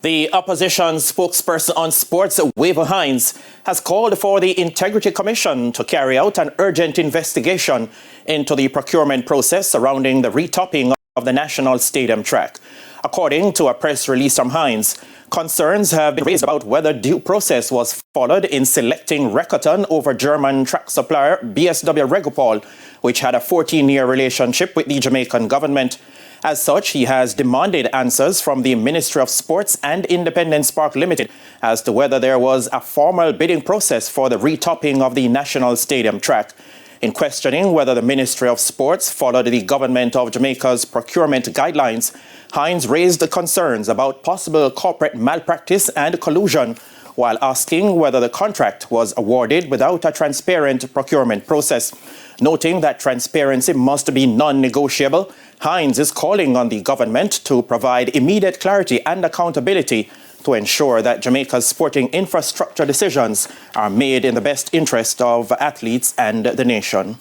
The opposition spokesperson on sports, Waver Hines, has called for the Integrity Commission to carry out an urgent investigation into the procurement process surrounding the retopping of the National Stadium track. According to a press release from Hines, concerns have been raised about whether due process was followed in selecting Recordton over German track supplier BSW Regupol, which had a 14-year relationship with the Jamaican government. As such, he has demanded answers from the Ministry of Sports and Independence Park Limited as to whether there was a formal bidding process for the retopping of the National Stadium track. In questioning whether the Ministry of Sports followed the Government of Jamaica's procurement guidelines, Hines raised concerns about possible corporate malpractice and collusion, while asking whether the contract was awarded without a transparent procurement process. Noting that transparency must be non-negotiable, Hines is calling on the government to provide immediate clarity and accountability to ensure that Jamaica's sporting infrastructure decisions are made in the best interest of athletes and the nation.